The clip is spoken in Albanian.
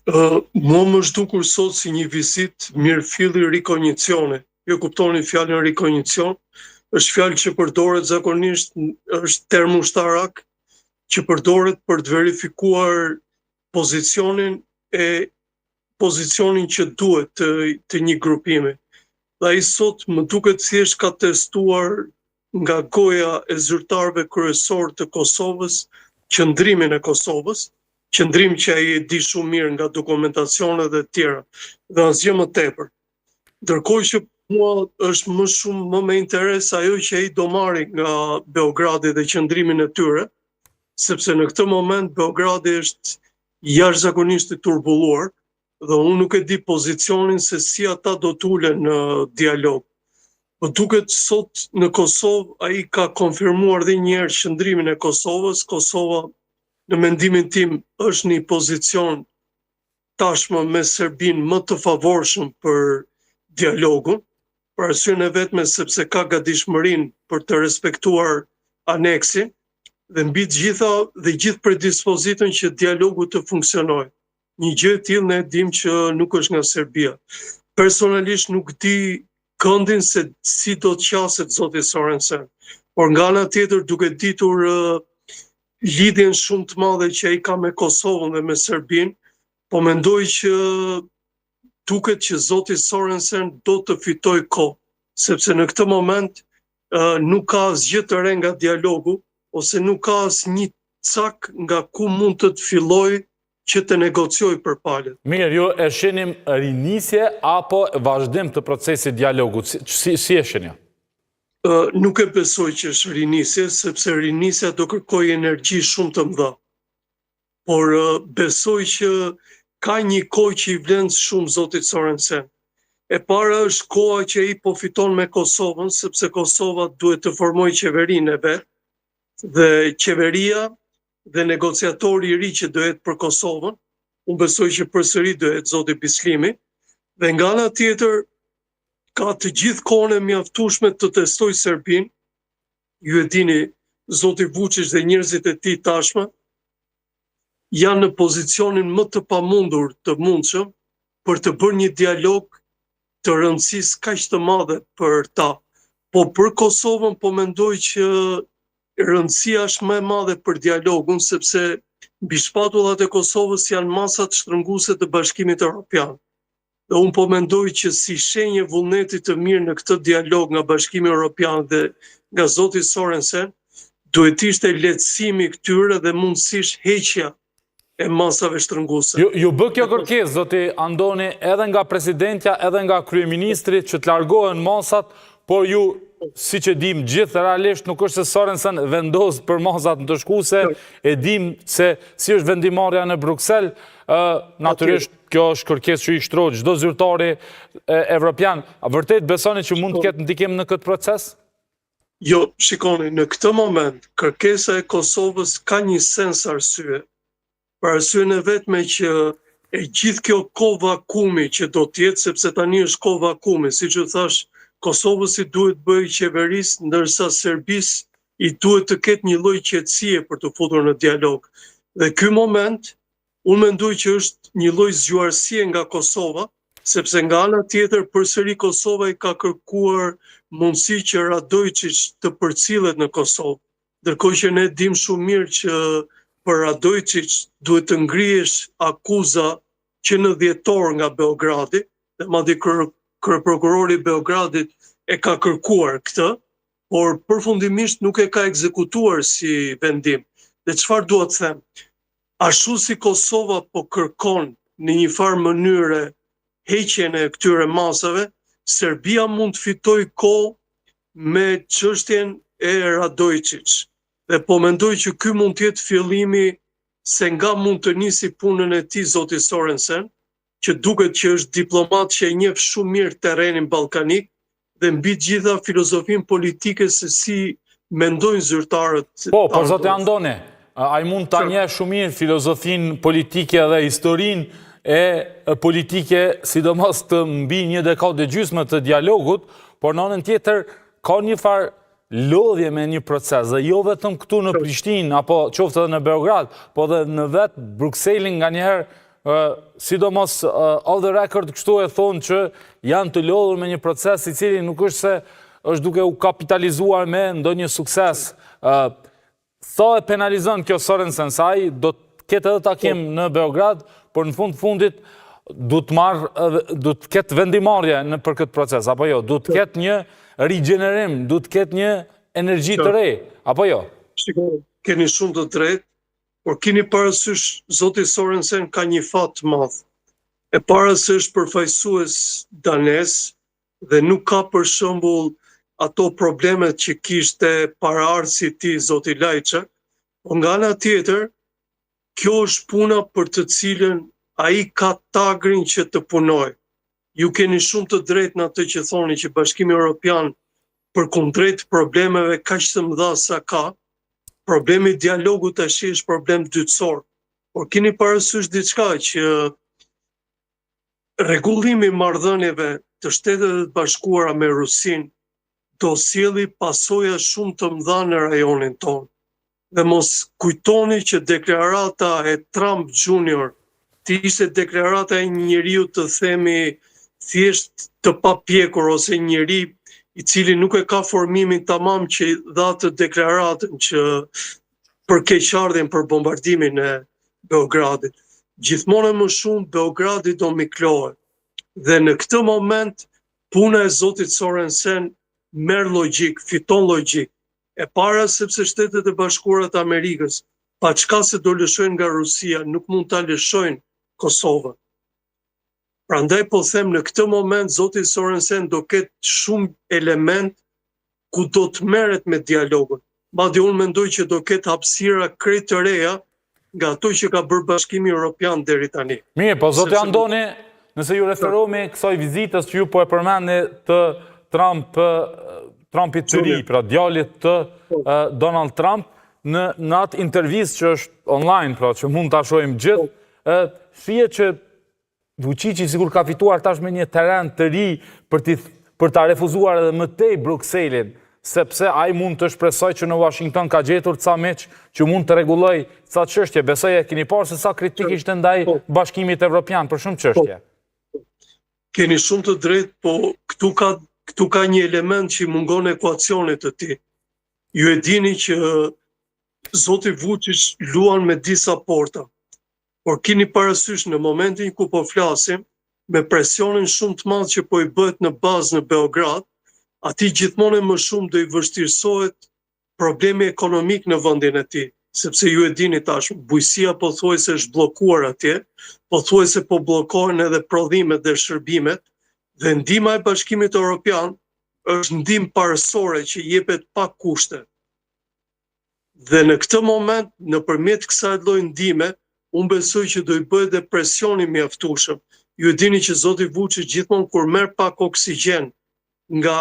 Mua më zhdukur sot si një vizit mirëfilli rikognicione. Jo kuptoni fjalën rikognicion, është fjalë që përdoret zakonisht, është term ushtarak që përdoret për të verifikuar pozicionin pozicionin që duhet të një grupimi. Dhe ai sot më duket thjesht ka testuar nga goja e zyrtarëve kryesor të Kosovës qëndrimin e Kosovës, qëndrim që ai e di shumë mirë nga dokumentacionet dhe tjera, dhe asgjë më tepër. Ndërkohë që mua është më me interes ajo që ai do marrë nga Beogradi dhe qëndrimin e tyre, sepse në këtë moment Beogradi është jashtëzakonisht i turbulluar dhe unë nuk e di pozicionin se si ata do t'ulen në dialog. Po duket sot në Kosovë ai ka konfirmuar dhe një herë qëndrimin e Kosovës. Kosova në mendimin tim është një pozicion tashmë me Serbinë më të favorshëm për dialogun, për arsyeën e vetme sepse ka gatishmërinë për të respektuar aneksin dhe mbi të gjitha dhe gjithë predispozitën që dialogu të funksionojë. Një gjë e tillë ne dim që nuk është nga Serbia. Personalisht nuk di këndin se si do të qaset zoti Sorensen, por nga ana tjetër duke ditur lidhjen shumë të madhe që ai ka me Kosovën dhe me Serbinë, po mendoj që duket që zoti Sorensen do të fitojë kohë, sepse në këtë moment nuk ka asgjë të re nga dialogu, ose nuk ka asnjë cak nga ku mund të fillojë që të negocioj për palët. Mirë, ju e shenim rinisje apo vazhdim të procesit dialogut? Si e shenja? Nuk e besoj që është rinisje, sepse rinisja do kërkoj energji shumë të mëdha. Por besoj që ka një kohë që i vlen shumë zotit Sorensen. E para është koha që ai po fiton me Kosovën, sepse Kosova duhet të formojë qeverinë e vet, dhe qeveria dhe negociatori i ri që do jetë për Kosovën, unë besoj që përsëri do jetë zoti Bislimi, dhe nga ana tjetër ka të gjithë kohën e mjaftueshme të testoj Serbinë. Ju e dini, zoti Vučić dhe njerëzit e tij tashmë janë në pozicionin më të pamundur të mundshëm për të bërë një dialog të rëndësisë kaq të madhe për ta. Po për Kosovën po mendoj që rëndësia është më e madhe për dialogun, sepse mbi shpatullat e Kosovës janë masat shtrënguese të Bashkimit Evropian. Dhe unë po mendoj që si shenjë vullneti të mirë në këtë dialog nga Bashkimi Evropian dhe nga zoti Sorensen, duhet ishte lehtësimi këtyre dhe mundësisht heqja e masave shtrënguese. Ju bë kjo kërkesë, zoti Andoni, edhe nga presidentja, edhe nga kryeministri që të largohen masat, por ju, si që dim gjithë realisht, nuk është se Sorensen vendos për masat në të shkuese, e dim se si është vendimarrja në Bruksel, natyrisht kjo është kërkesë që i shtrohet çdo zyrtari evropian. A vërtet besoni që mund të ketë ndikim në këtë proces? Jo, shikoni, në këtë moment kërkesa e Kosovës ka një sens arsye. Për arsyeën e vetme që e gjithë kjo kohë vakumi që do të jetë, sepse tani është kohë vakumi, siç u thash, Kosovës i duhet bëjë qeverisë, ndërsa Serbisë i duhet të ketë një lloj qetësie për të futur në dialog. Dhe ky moment, unë mendoj që është një lloj zgjuarësie nga Kosova, sepse nga ana tjetër përsëri Kosova i ka kërkuar mundësi që Radojčić të përcillet në Kosovë. Ndërkohë që ne dim shumë mirë që për Radojčić duhet të ngrihesh akuza që në dhjetor nga Beogradi, dhe madje kryeprokurori i Beogradit e ka kërkuar këtë, por përfundimisht nuk e ka ekzekutuar si vendim. Dhe çfarë dua të them? Ashtu si Kosova po kërkon në një farë mënyre heqjen e këtyre masave, Serbia mund të fitojë kohë me çështjen e Radojčić. Dhe po mendoj që ky mund të jetë fillimi se nga mund të nisi punën e tij zoti Sorensen, që duket që është diplomat që e njeh shumë mirë terrenin ballkanik dhe mbi të gjitha filozofinë politike se si mendojnë zyrtarët. Po, por zoti Andoni, ai mund ta njeh shumë mirë filozofinë politike dhe historinë e politike, sidomos të mbi një dekadë e gjysmë të dialogut, por në anën tjetër ka një farë lodhje me një proces, dhe jo vetëm këtu në Prishtinë, apo qoftë edhe në Beograd, po dhe në vetë Brukselin nga njëherë sidomos all the record kështu e thonë që janë të lodhur me një proces i cili nuk është se është duke u kapitalizuar me ndonjë sukses. Sa e penalizon kjo Sorensen, sa ai do të ketë edhe takim në Beograd, por në fundit du të ketë vendimarrje për këtë proces, apo jo? Du të ketë një rigjenerim, du të ketë një energji të re, apo jo? Shikoj, keni shumë të drejtë, por keni parasysh zoti Sorensen ka një fat të madh. E para se është përfaqësues danes dhe nuk ka për shembull ato problemet që kishte paraardhësi i tij zoti Lajçak, por nga ana tjetër, kjo është puna për të cilën ai ka tagrin që të punojë. Ju keni shumë të drejtë në atë që thoni që Bashkimi Evropian përkundrejt problemeve kaq të mëdha sa ka, problemi i dialogut tash është problem dytësor. Por keni parasysh diçka që rregullimi i marrëdhënieve të Shteteve të Bashkuara me Rusinë do sjelli pasoja shumë të mëdha në rajonin tonë. Dhe mos kujtoni që deklarata e Trump Junior të ishte deklarata e një njeriu të themi thjesht të papjekur ose njeri i cili nuk e ka formimin tamam që dha të deklaratën që për keqardhjen për bombardimin e Beogradit. Gjithmonë më shumë Beogradi do miklohet. Dhe në këtë moment puna e zotit Sorensen merr logjik, fiton logjik. E para sepse Shtetet e Bashkuara të Amerikës, pa çka se do lëshojnë nga Rusia, nuk mund ta lëshojnë Kosovën. Prandaj po them në këtë moment zoti Sorensen do ketë shumë element ku do të merret me dialogun. Madje unë mendoj që do ketë hapësira krejt të reja nga ato që ka bërë Bashkimi Evropian deri tani. Mirë, po zoti Andoni, nëse ju referohemi kësaj vizitës që ju po e përmendni të Trumpit të ri, pra djalit të Donald Trump, në atë intervistë që është online, pra që mund ta shohim gjithë, shihet që Vučići sikur ka fituar tash me një terren të ri për ta refuzuar edhe më tej Brukselin, sepse ai mund të shpresoj që në Washington ka gjetur ca miq që mund të rregulloj ca çështje. Besoj e keni parë se sa kritik ishte ndaj Bashkimit Evropian për shumë çështje. Keni shumë të drejtë, po këtu ka një element që i mungon ekuacionit të tij. Ju e dini që zoti Vučić luan me disa porta. Por keni parasysh në momentin ku po flasim, me presionin shumë të madh që po i bëhet në bazë në Beograd, atij gjithmonë më shumë do i vështirësohet problemi ekonomik në vendin e tij, sepse ju e dini tash, bujësia pothuajse është bllokuar atje, pothuajse po bllokohen edhe prodhimet dhe shërbimet, dhe ndihma e Bashkimit Evropian është ndihmë parësore që jepet pa kushte. Dhe në këtë moment, nëpërmjet kësaj lloji ndihme, unë besoj që do i bëhet dhe presioni mjaftueshëm. Ju e dini që zoti Vučić gjithmonë kur merr pak oksigjen nga